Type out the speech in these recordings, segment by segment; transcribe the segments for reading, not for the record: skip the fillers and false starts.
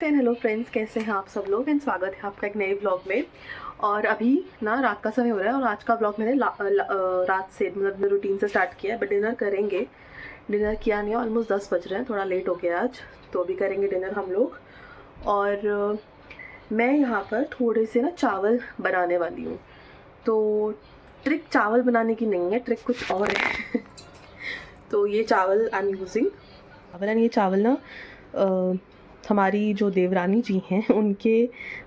And hello friends, कैसे हैं आप सब लोग। एंड स्वागत है आपका एक नए ब्लॉग में। और अभी ना रात का समय हो रहा है और आज का ब्लॉग मैंने रात से मतलब रूटीन से स्टार्ट किया है। बट डिनर करेंगे, डिनर किया नहीं है, ऑलमोस्ट 10 बज रहे हैं, थोड़ा लेट हो गया आज, तो अभी करेंगे डिनर हम लोग। और मैं यहाँ पर थोड़े से ना चावल बनाने वाली हूँ। तो ट्रिक चावल बनाने की नहीं है, ट्रिक कुछ और है। तो ये चावल आई एम यूजिंग, ये चावल ना हमारी जो देवरानी जी हैं उनके,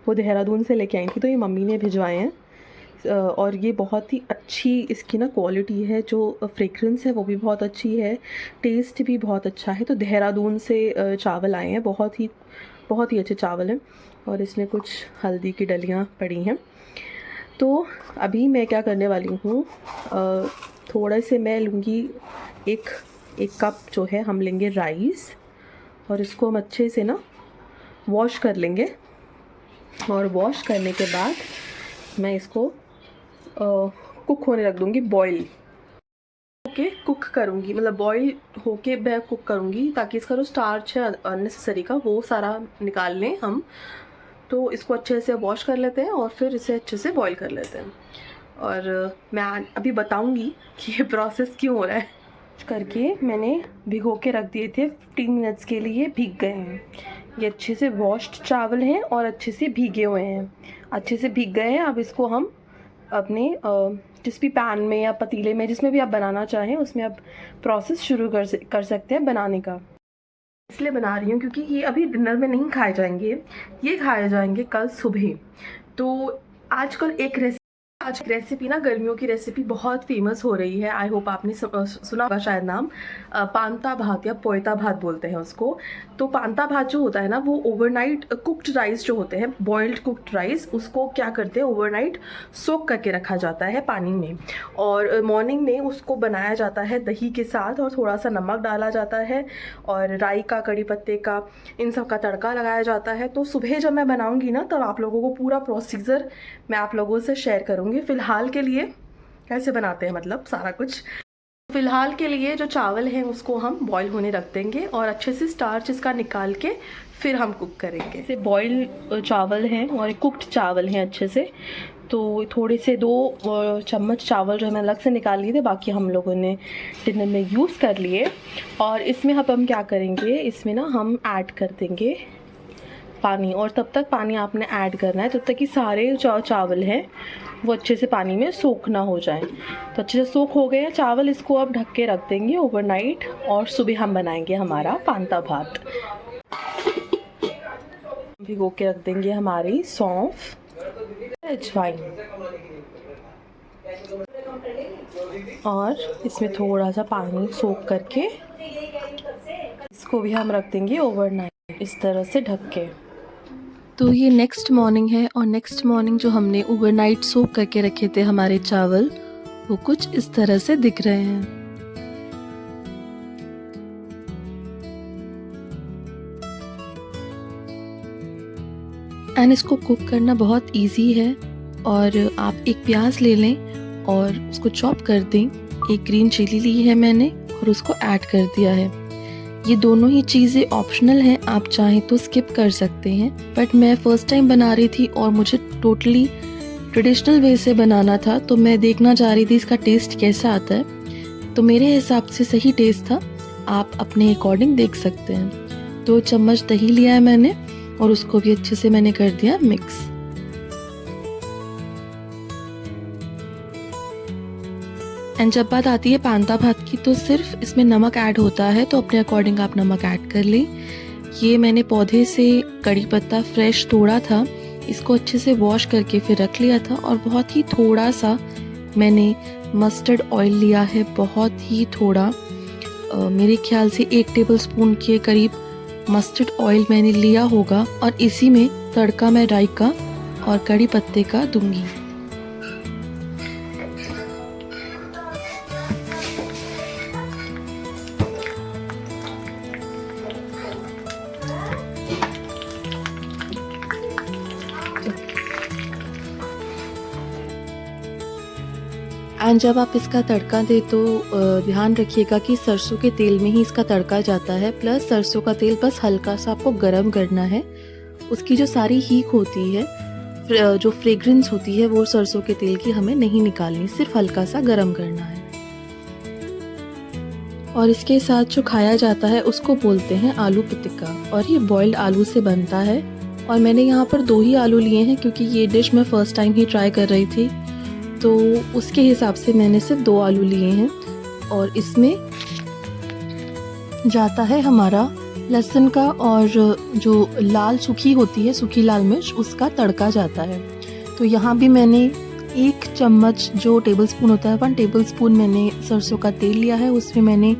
वो देहरादून से लेके आई थी, तो ये मम्मी ने भिजवाए हैं। और ये बहुत ही अच्छी इसकी ना क्वालिटी है, जो फ्रेग्रेंस है वो भी बहुत अच्छी है, टेस्ट भी बहुत अच्छा है। तो देहरादून से चावल आए हैं, बहुत ही अच्छे चावल हैं। और इसमें कुछ हल्दी की डलियाँ पड़ी हैं। तो अभी मैं क्या करने वाली हूँ, थोड़े से मैं लूँगी एक कप जो है, हम लेंगे राइस और इसको हम अच्छे से ना वॉश कर लेंगे। और वॉश करने के बाद मैं इसको कुक होने रख दूँगी, बॉईल होके कुक करूँगी, मतलब बॉईल होके मैं कुक करूँगी, ताकि इसका जो स्टार्च है अननेसेसरी का वो सारा निकाल लें हम। तो इसको अच्छे से वॉश कर लेते हैं और फिर इसे अच्छे से बॉईल कर लेते हैं। और मैं अभी बताऊँगी कि ये प्रोसेस क्यों हो रहा है। करके मैंने भिगो के रख दिए थे, 15 मिनट्स के लिए भीग गए हैं। ये अच्छे से वॉश्ड चावल हैं और अच्छे से भीगे हुए हैं, अच्छे से भीग गए हैं। अब इसको हम अपने जिस भी पैन में या पतीले में, जिसमें भी आप बनाना चाहें, उसमें आप प्रोसेस शुरू कर सकते हैं बनाने का। इसलिए बना रही हूँ क्योंकि ये अभी डिनर में नहीं खाए जाएंगे, ये खाए जाएंगे कल सुबह। तो आजकल आज की रेसिपी ना, गर्मियों की रेसिपी बहुत फेमस हो रही है। आई होप आपने सुना होगा शायद नाम, पांता भात या पोयता भात बोलते हैं उसको। तो पांता भात जो होता है ना, वो ओवरनाइट कुक्ड राइस जो होते हैं, बॉइल्ड कुक्ड राइस, उसको क्या करते हैं, ओवरनाइट सोक करके रखा जाता है पानी में। और मॉर्निंग में उसको बनाया जाता है दही के साथ, और थोड़ा सा नमक डाला जाता है और राई का, कड़ी पत्ते का, इन सब का तड़का लगाया जाता है। तो सुबह जब मैं बनाऊँगी ना, तब आप लोगों को पूरा प्रोसीजर मैं आप लोगों से शेयर करूँगी। फ़िलहाल के लिए कैसे बनाते हैं, मतलब सारा कुछ। फ़िलहाल के लिए जो चावल हैं उसको हम बॉईल होने रख देंगे और अच्छे से स्टार्च इसका निकाल के फिर हम कुक करेंगे। जैसे बॉईल चावल हैं और कुक्ड चावल हैं अच्छे से। तो थोड़े से 2 चम्मच चावल जो है मैं अलग से निकाल लिए थे, बाकी हम लोगों ने डिनर में यूज़ कर लिए। और इसमें अब हम क्या करेंगे, इसमें ना हम ऐड कर देंगे पानी। और तब तक पानी आपने ऐड करना है जब तक कि सारे चावल हैं वो अच्छे से पानी में सोख ना हो जाए। तो अच्छे से सोख हो गए हैं चावल, इसको अब ढक के रख देंगे ओवरनाइट, और सुबह हम बनाएंगे हमारा पांता भात। भिगो के रख देंगे हमारी सौंफ, अजवाइन, और इसमें थोड़ा सा पानी सोख करके इसको भी हम रख देंगे ओवरनाइट, इस तरह से ढक के। तो ये नेक्स्ट मॉर्निंग है, और नेक्स्ट मॉर्निंग जो हमने ओवरनाइट सोक करके रखे थे हमारे चावल, वो कुछ इस तरह से दिख रहे हैं। एंड इसको कुक करना बहुत इजी है। और आप एक प्याज ले लें और उसको चॉप कर दें। एक ग्रीन चिली ली है मैंने और उसको ऐड कर दिया है। ये दोनों ही चीज़ें ऑप्शनल हैं, आप चाहें तो स्किप कर सकते हैं। बट मैं फ़र्स्ट टाइम बना रही थी और मुझे टोटली ट्रेडिशनल वे से बनाना था, तो मैं देखना चाह रही थी इसका टेस्ट कैसा आता है। तो मेरे हिसाब से सही टेस्ट था, आप अपने अकॉर्डिंग देख सकते हैं। 2 चम्मच दही लिया है मैंने और उसको भी अच्छे से मैंने कर दिया मिक्स। एंड जब बात आती है पांता भात की, तो सिर्फ इसमें नमक ऐड होता है, तो अपने अकॉर्डिंग आप नमक ऐड कर लें। ये मैंने पौधे से कड़ी पत्ता फ्रेश तोड़ा था, इसको अच्छे से वॉश करके फिर रख लिया था। और बहुत ही थोड़ा सा मैंने मस्टर्ड ऑयल लिया है, बहुत ही थोड़ा, मेरे ख्याल से 1 टेबलस्पून के करीब मस्टर्ड ऑयल मैंने लिया होगा। और इसी में तड़का मैं राई का और कड़ी पत्ते का दूंगी। एंड जब आप इसका तड़का दें तो ध्यान रखिएगा कि सरसों के तेल में ही इसका तड़का जाता है। प्लस सरसों का तेल बस हल्का सा आपको गरम करना है उसकी जो सारी हीक होती है, जो फ्रेग्रेंस होती है, वो सरसों के तेल की हमें नहीं निकालनी, सिर्फ हल्का सा गरम करना है। और इसके साथ जो खाया जाता है उसको बोलते हैं आलू पितिका, और ये बॉइल्ड आलू से बनता है। और मैंने यहाँ पर 2 ही आलू लिए हैं क्योंकि ये डिश मैं फ़र्स्ट टाइम ही ट्राई कर रही थी, तो उसके हिसाब से मैंने सिर्फ 2 आलू लिए हैं। और इसमें जाता है हमारा लहसुन का, और जो लाल सूखी होती है, सूखी लाल मिर्च, उसका तड़का जाता है। तो यहाँ भी मैंने 1 चम्मच जो टेबलस्पून होता है, 1 टेबलस्पून मैंने सरसों का तेल लिया है। उसमें मैंने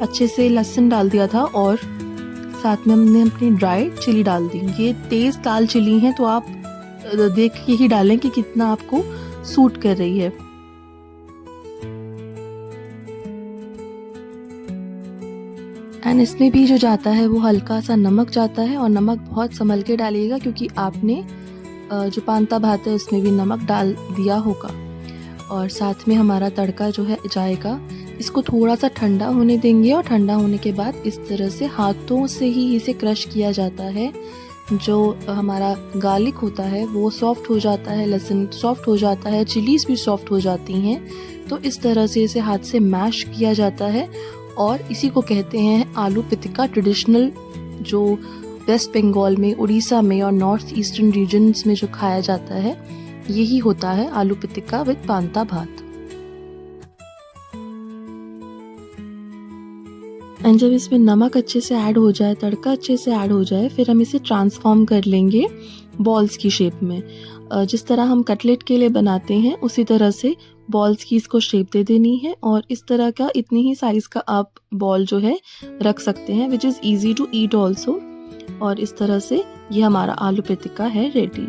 अच्छे से लहसुन डाल दिया था और साथ में हमने अपनी ड्राई चिली डाल दी। ये तेज़ लाल चिली हैं, तो आप देख के ही डालें कि कितना आपको सूट कर रही है। एंड इसमें भी जो जाता है वो हल्का सा नमक जाता है, और नमक बहुत संभल के डालिएगा क्योंकि आपने जो पांता भात है उसमें भी नमक डाल दिया होगा। और साथ में हमारा तड़का जो है जाएगा। इसको थोड़ा सा ठंडा होने देंगे, और ठंडा होने के बाद इस तरह से हाथों से ही इसे क्रश किया जाता है। जो हमारा गार्लिक होता है वो सॉफ्ट हो जाता है, लहसुन सॉफ्ट हो जाता है, चिलीज़ भी सॉफ्ट हो जाती हैं। तो इस तरह से इसे हाथ से मैश किया जाता है, और इसी को कहते हैं आलू पितिका। ट्रेडिशनल जो वेस्ट बंगाल में, उड़ीसा में और नॉर्थ ईस्टर्न रीजन्स में जो खाया जाता है, यही होता है आलू पितिका विद पांता भात। एंड जब इसमें नमक अच्छे से ऐड हो जाए, तड़का अच्छे से ऐड हो जाए, फिर हम इसे ट्रांसफॉर्म कर लेंगे बॉल्स की शेप में। जिस तरह हम कटलेट के लिए बनाते हैं उसी तरह से बॉल्स की इसको शेप दे देनी है, और इस तरह का इतनी ही साइज़ का आप बॉल जो है रख सकते हैं, which is easy to eat also. और इस तरह से ये हमारा आलू पितिका है रेडी।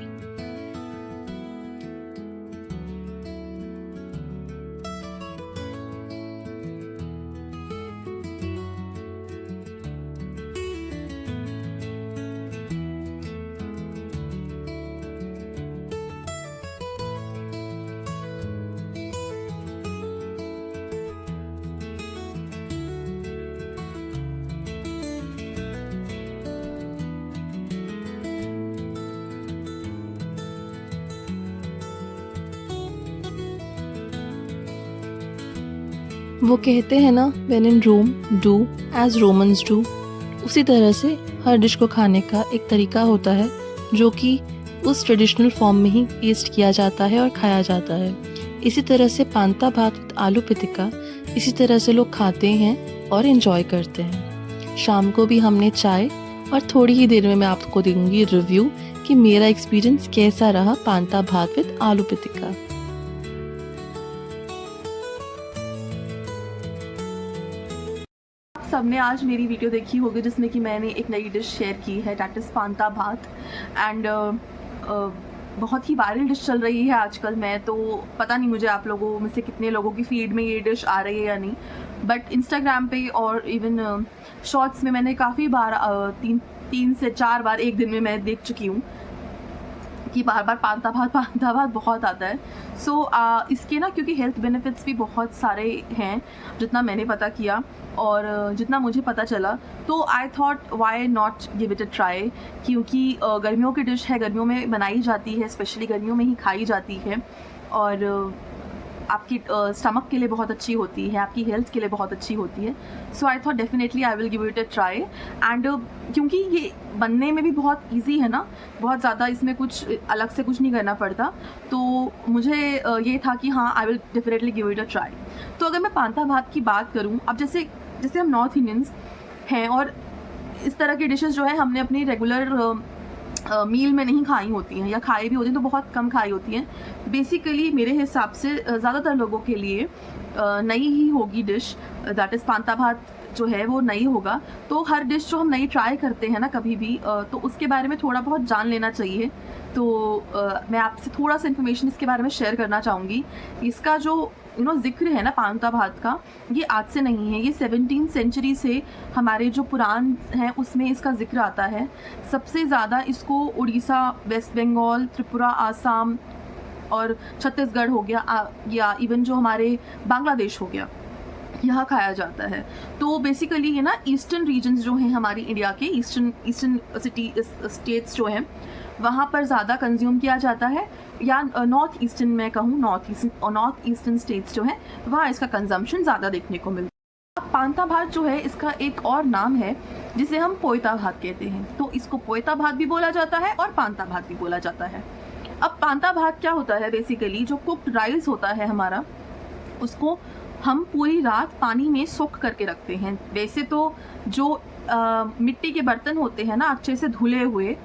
वो कहते हैं ना, when in Rome do as Romans do. उसी तरह से हर डिश को खाने का एक तरीका होता है जो कि उस ट्रेडिशनल फॉर्म में ही टेस्ट किया जाता है और खाया जाता है। इसी तरह से पांता भात विद आलू पितिका इसी तरह से लोग खाते हैं और एंजॉय करते हैं। शाम को भी हमने चाय, और थोड़ी ही देर में मैं आपको दूंगी रिव्यू कि मेरा एक्सपीरियंस कैसा रहा पांता भात विद आलू पितिका। सबने आज मेरी वीडियो देखी होगी जिसमें कि मैंने एक नई डिश शेयर की है, दैट इज़ पांता भात। एंड बहुत ही वायरल डिश चल रही है आजकल। मैं तो पता नहीं मुझे आप लोगों में से कितने लोगों की फीड में ये डिश आ रही है या नहीं, बट इंस्टाग्राम पे और इवन शॉर्ट्स में मैंने काफ़ी बार 3 से 4 बार एक दिन में मैं देख चुकी हूँ कि बार बार पांता भात बहुत आता है। सो इसके ना, क्योंकि हेल्थ बेनिफिट्स भी बहुत सारे हैं जितना मैंने पता किया और जितना मुझे पता चला, तो I thought why not give it a try. क्योंकि गर्मियों की डिश है, गर्मियों में बनाई जाती है, स्पेशली गर्मियों में ही खाई जाती है, और आपकी स्टमक के लिए बहुत अच्छी होती है, आपकी हेल्थ के लिए बहुत अच्छी होती है। So I thought definitely I will give it a try. And क्योंकि ये बनने में भी बहुत इजी है ना, बहुत ज़्यादा इसमें कुछ अलग से कुछ नहीं करना पड़ता, तो मुझे ये था कि हाँ, I will definitely give it a try. तो अगर मैं पांता भात की बात करूँ, अब जैसे हम नॉर्थ इंडियंस हैं और इस तरह की डिशेस जो है हमने अपनी रेगुलर मील में नहीं खाई होती हैं, या खाई भी होती हैं तो बहुत कम खाई होती हैं। बेसिकली मेरे हिसाब से ज़्यादातर लोगों के लिए नई ही होगी डिश, दैट इज़ पांता भात जो है वो नई होगा। तो हर डिश जो हम नई ट्राई करते हैं ना कभी भी, तो उसके बारे में थोड़ा बहुत जान लेना चाहिए। तो मैं आपसे थोड़ा सा इन्फॉर्मेशन इसके बारे में शेयर करना चाहूँगी। इसका जो जिक्र है ना पांता भात का, ये आज से नहीं है, ये 17th सेंचुरी से हमारे जो पुराण हैं उसमें इसका जिक्र आता है। सबसे ज़्यादा इसको उड़ीसा, वेस्ट बंगाल, त्रिपुरा, आसाम और छत्तीसगढ़ हो गया, या इवन जो हमारे बांग्लादेश हो गया, यहाँ खाया जाता है। तो बेसिकली ये ना ईस्टर्न रीजन्स जो हैं हमारी इंडिया के, ईस्टर्न सिटी स्टेट्स जो हैं वहाँ पर ज़्यादा कंज्यूम किया जाता है, या नॉर्थ ईस्टर्न में कहूँ, नॉर्थ ईस्टर्न स्टेट्स जो हैं वहाँ इसका कंजम्पशन ज़्यादा देखने को मिलता है। पांता भात जो है इसका एक और नाम है जिसे हम पोयता भात कहते हैं। तो इसको पोयता भात भी बोला जाता है और पांता भात भी बोला जाता है। अब पांता भात क्या होता है, बेसिकली जो कुक्ड राइस होता है हमारा, उसको हम पूरी रात पानी में सोख करके रखते हैं। वैसे तो जो मिट्टी के बर्तन होते हैं ना, अच्छे से धुले हुए,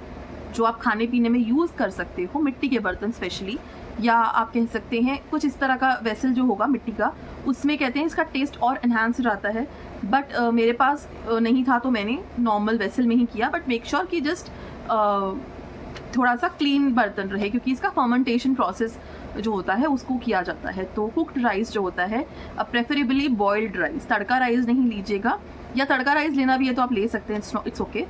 जो आप खाने पीने में यूज़ कर सकते हो, मिट्टी के बर्तन स्पेशली, या आप कह सकते हैं कुछ इस तरह का वेसल जो होगा मिट्टी का, उसमें कहते हैं इसका टेस्ट और एनहांस हो जाता है। बट मेरे पास नहीं था तो मैंने नॉर्मल वेसल में ही किया। बट मेक श्योर कि जस्ट थोड़ा सा क्लीन बर्तन रहे, क्योंकि इसका फर्मेंटेशन प्रोसेस जो होता है उसको किया जाता है। तो कुक्ड राइस जो होता है, प्रेफरेबली बॉइल्ड राइस, तड़का राइस नहीं लीजिएगा, या तड़का राइस लेना भी है तो आप ले सकते हैं, इट्स ओके।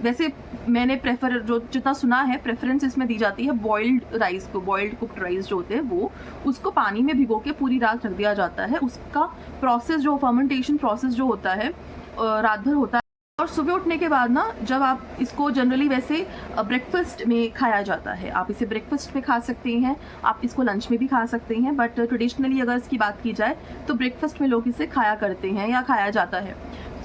वैसे मैंने प्रेफर जो जितना सुना है, प्रेफरेंस इसमें दी जाती है बॉइल्ड राइस को। बॉइल्ड कुक्ड राइस जो होते हैं वो, उसको पानी में भिगो के पूरी रात रख दिया जाता है। उसका प्रोसेस जो फर्मेंटेशन प्रोसेस जो होता है रात भर होता है, और सुबह उठने के बाद ना, जब आप इसको जनरली वैसे ब्रेकफास्ट में खाया जाता है, आप इसे ब्रेकफास्ट में खा सकते हैं, आप इसको लंच में भी खा सकते हैं, बट ट्रेडिशनली अगर इसकी बात की जाए तो ब्रेकफास्ट में लोग इसे खाया करते हैं या खाया जाता है।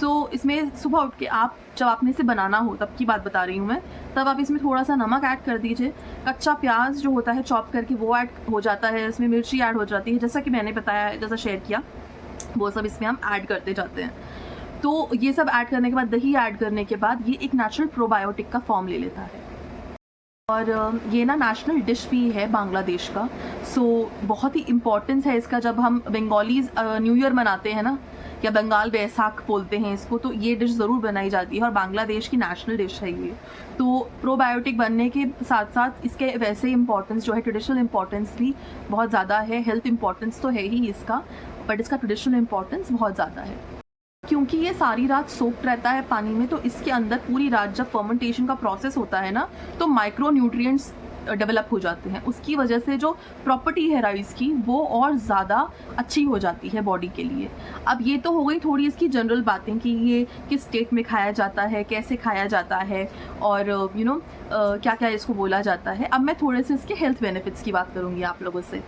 तो इसमें सुबह उठ के आप, जब आपने इसे बनाना हो, तब की बात बता रही हूँ मैं, तब आप इसमें थोड़ा सा नमक ऐड कर दीजिए, कच्चा प्याज जो होता है चॉप करके वो ऐड हो जाता है, इसमें मिर्ची ऐड हो जाती है, जैसा कि मैंने बताया, जैसा शेयर किया, वो सब इसमें हम ऐड करते जाते हैं। तो ये सब ऐड करने के बाद, दही ऐड करने के बाद, ये एक नेचुरल प्रोबायोटिक का फॉर्म ले लेता है। और ये ना नेशनल डिश भी है बांग्लादेश का। सो बहुत ही इम्पोर्टेंस है इसका। जब हम बंगालीज न्यू ईयर मनाते हैं ना, या बंगाल बैसाख बोलते हैं इसको, तो ये डिश ज़रूर बनाई जाती है, और बांग्लादेश की नेशनल डिश है ये। तो प्रोबायोटिक बनने के साथ साथ इसके वैसे इम्पोर्टेंस जो है, ट्रेडिशनल इम्पोर्टेंस भी बहुत ज़्यादा है। हेल्थ इम्पोर्टेंस तो है ही इसका, बट इसका ट्रेडिशनल इम्पोर्टेंस बहुत ज़्यादा है, क्योंकि ये सारी रात सोक्ड रहता है पानी में। तो इसके अंदर पूरी रात जब फर्मेंटेशन का प्रोसेस होता है ना, तो माइक्रो न्यूट्रिएंट्स डेवलप हो जाते हैं। उसकी वजह से जो प्रॉपर्टी है राइस की, वो और ज़्यादा अच्छी हो जाती है बॉडी के लिए। अब ये तो हो गई थोड़ी इसकी जनरल बातें कि ये किस स्टेट में खाया जाता है, कैसे खाया जाता है, और क्या क्या इसको बोला जाता है। अब मैं थोड़े से इसके हेल्थ बेनिफिट्स की बात करूँगी आप लोगों से।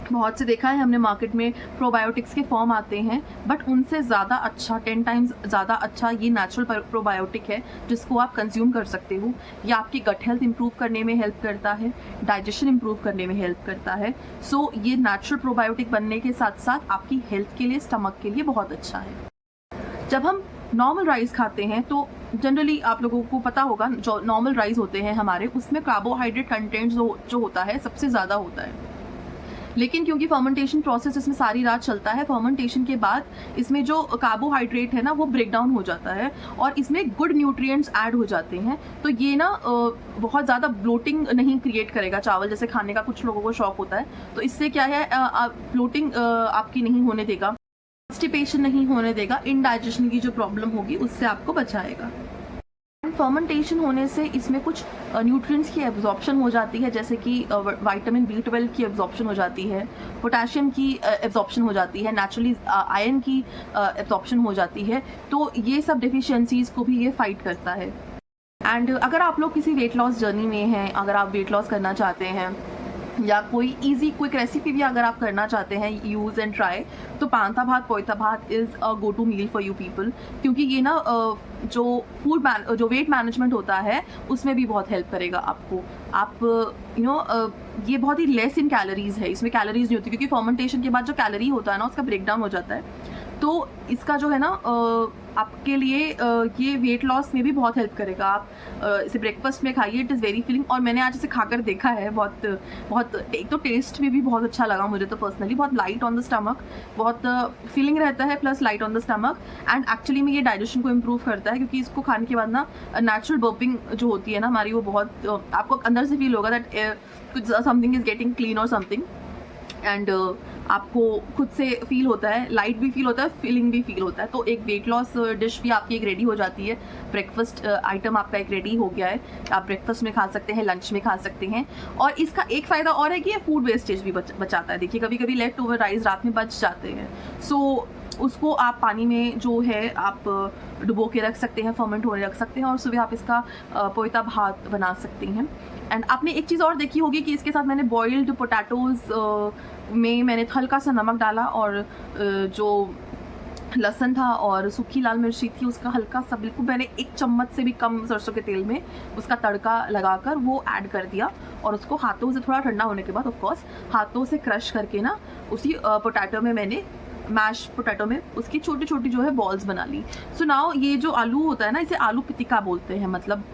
बहुत से देखा है हमने मार्केट में प्रोबायोटिक्स के फॉर्म आते हैं, बट उनसे ज़्यादा अच्छा, 10 टाइम्स ज़्यादा अच्छा ये नेचुरल प्रोबायोटिक है, जिसको आप कंज्यूम कर सकते हो। ये आपकी गट हेल्थ इंप्रूव करने में हेल्प करता है, डाइजेशन इंप्रूव करने में हेल्प करता है। सो ये नेचुरल प्रोबायोटिक बनने के साथ साथ आपकी हेल्थ के लिए, स्टमक के लिए बहुत अच्छा है। जब हम नॉर्मल राइस खाते हैं तो जनरली आप लोगों को पता होगा, जो नॉर्मल राइस होते हैं हमारे, उसमें कार्बोहाइड्रेट कंटेंट जो होता है सबसे ज़्यादा होता है। लेकिन क्योंकि फर्मेंटेशन प्रोसेस इसमें सारी रात चलता है, फर्मेंटेशन के बाद इसमें जो कार्बोहाइड्रेट है ना, वो ब्रेक डाउन हो जाता है, और इसमें गुड न्यूट्रिएंट्स ऐड हो जाते हैं। तो ये ना बहुत ज़्यादा ब्लोटिंग नहीं क्रिएट करेगा। चावल जैसे खाने का कुछ लोगों को शौक होता है, तो इससे क्या है, ब्लोटिंग आपकी नहीं होने देगा, कॉन्स्टिपेशन नहीं होने देगा, इनडाइजेशन की जो प्रॉब्लम होगी उससे आपको बचाएगा। फर्मेंटेशन होने से इसमें कुछ न्यूट्रिएंट्स की एब्जॉर्प्शन हो जाती है, जैसे कि विटामिन B12 की एब्जॉर्प्शन हो जाती है, पोटेशियम की एब्जॉर्प्शन हो जाती है, नेचुरली आयरन की एब्जॉर्प्शन हो जाती है। तो ये सब डेफिशिएंसीज को भी ये फाइट करता है। एंड अगर आप लोग किसी वेट लॉस जर्नी में हैं, अगर आप वेट लॉस करना चाहते हैं, या कोई इजी क्विक रेसिपी भी अगर आप करना चाहते हैं, यूज़ एंड ट्राई, तो panta bhat, poita bhat is a go to meal for you people. क्योंकि ये ना जो वेट मैनेजमेंट होता है उसमें भी बहुत हेल्प करेगा आपको। आप ये बहुत ही लेस इन कैलोरीज है, इसमें कैलोरीज नहीं होती, क्योंकि फर्मेंटेशन के बाद जो कैलोरी होता है ना, उसका ब्रेक डाउन हो जाता है। तो इसका जो है ना आपके लिए ये वेट लॉस में भी बहुत हेल्प करेगा। आप इसे ब्रेकफास्ट में खाइए, इट इज़ वेरी फिलिंग। और मैंने आज इसे खाकर देखा है, बहुत एक तो टेस्ट में भी बहुत अच्छा लगा मुझे तो पर्सनली। बहुत लाइट ऑन द स्टमक, बहुत फीलिंग रहता है, plus light on the stomach, and actually में ये डाइजेशन को इम्प्रूव करता है, क्योंकि इसको खाने के बाद ना नेचुरल बर्पिंग जो होती है ना हमारी, वो बहुत आपको अंदर से फील होगा दैट कुछ समथिंग इज़ गेटिंग क्लीन और समथिंग, एंड आपको खुद से फील होता है, लाइट भी फील होता है, फीलिंग भी फील होता है। तो एक वेट लॉस डिश भी आपकी एक रेडी हो जाती है। ब्रेकफास्ट आइटम आपका एक रेडी हो गया है, आप ब्रेकफास्ट में खा सकते हैं, लंच में खा सकते हैं। और इसका एक फ़ायदा और है कि ये फूड वेस्टेज भी बचाता है। देखिए कभी कभी लेफ्ट ओवर राइस रात में बच जाते हैं, सो उसको आप पानी में जो है आप डुबो के रख सकते हैं, फर्मेंट होने रख सकते हैं और सुबह आप इसका पोयता भात बना सकते हैं। एंड आपने एक चीज़ और देखी होगी कि इसके साथ मैंने बॉइल्ड पोटैटोज़ में मैंने हल्का सा नमक डाला और जो लहसुन था और सूखी लाल मिर्ची थी उसका हल्का सा, बिल्कुल मैंने 1 चम्मच से भी कम सरसों के तेल में उसका तड़का लगाकर वो ऐड कर दिया और उसको हाथों से थोड़ा ठंडा होने के बाद ऑफ कोर्स हाथों से क्रश करके ना उसी पोटैटो में मैंने मैश पोटैटो में उसकी छोटी छोटी जो है बॉल्स बना ली। सो नाउ ये जो आलू होता है ना, इसे आलू पितिका बोलते हैं, मतलब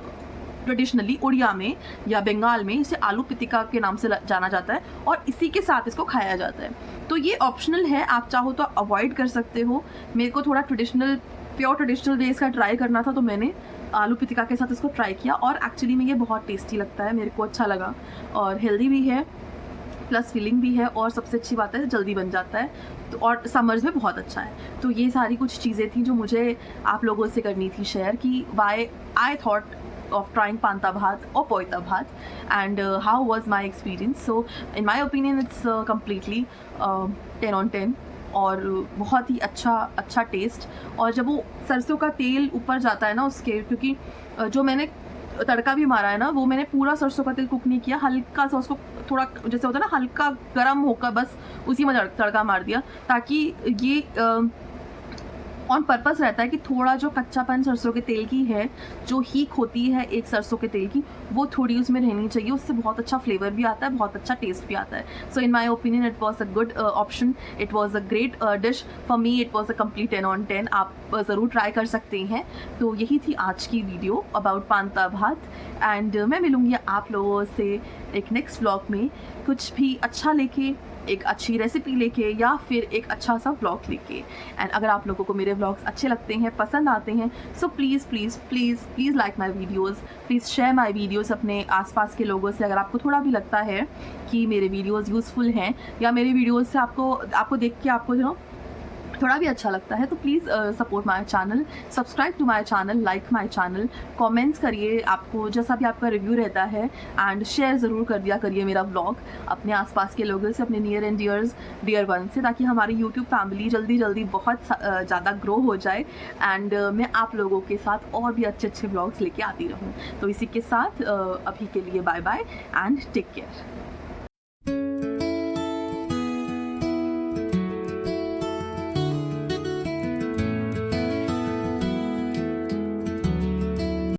ट्रेडिशनली उड़िया में या बंगाल में इसे आलू पितिका के नाम से जाना जाता है और इसी के साथ इसको खाया जाता है। तो ये ऑप्शनल है, आप चाहो तो अवॉइड कर सकते हो। मेरे को थोड़ा प्योर ट्रेडिशनल वे इसका ट्राई करना था तो मैंने आलू पितिका के साथ इसको ट्राई किया और एक्चुअली में ये बहुत टेस्टी लगता है, मेरे को अच्छा लगा और हेल्दी भी है प्लस फिलिंग भी है और सबसे अच्छी बात है जल्दी बन जाता है तो और समर्स में बहुत अच्छा है। तो ये सारी कुछ चीज़ें थी जो मुझे आप लोगों से करनी थी शेयर कि why I thought of trying panta bhat or poita bhat and how was my experience. So in my opinion it's completely 10 on 10 और बहुत ही अच्छा टेस्ट। और जब वो सरसों का तेल ऊपर जाता है ना उसके, क्योंकि जो मैंने तड़का भी मारा है ना वो मैंने पूरा सरसों का तेल कुक नहीं किया, हल्का सा उसको थोड़ा जैसे होता है ना हल्का गर्म होकर बस उसी में तड़का मार दिया ताकि ये ऑन पर्पस रहता है कि थोड़ा जो कच्चापन सरसों के तेल की है, जो हीक होती है एक सरसों के तेल की, वो थोड़ी उसमें रहनी चाहिए, उससे बहुत अच्छा फ्लेवर भी आता है, बहुत अच्छा टेस्ट भी आता है। So in my opinion it was a good option, it was a great dish for me, it was a complete 10 on 10। आप ज़रूर ट्राई कर सकते हैं। तो यही थी आज की वीडियो अबाउट पांता भात एंड मैं मिलूँगी आप लोगों से एक नेक्स्ट व्लॉग में कुछ भी अच्छा लेके, एक अच्छी रेसिपी लेके या फिर एक अच्छा सा व्लॉग लेके। एंड अगर आप लोगों को मेरे व्लॉग्स अच्छे लगते हैं, पसंद आते हैं, so please please please please like my videos, please share my videos अपने आसपास के लोगों से। अगर आपको थोड़ा भी लगता है कि मेरे वीडियोज़ यूज़फुल हैं या मेरे वीडियोज़ से आपको देख के आपको थोड़ा भी अच्छा लगता है तो please support my channel, subscribe to my channel, like my channel, comments करिए, आपको जैसा भी आपका रिव्यू रहता है एंड शेयर ज़रूर कर दिया करिए मेरा व्लॉग अपने आसपास के लोगों से, अपने नियर एंड डियर वन से, ताकि हमारी यूट्यूब फैमिली जल्दी जल्दी बहुत ज़्यादा ग्रो हो जाए एंड मैं आप लोगों के साथ और भी अच्छे व्लॉग्स लेके आती रहूँ। तो इसी के साथ अभी के लिए bye bye and take care.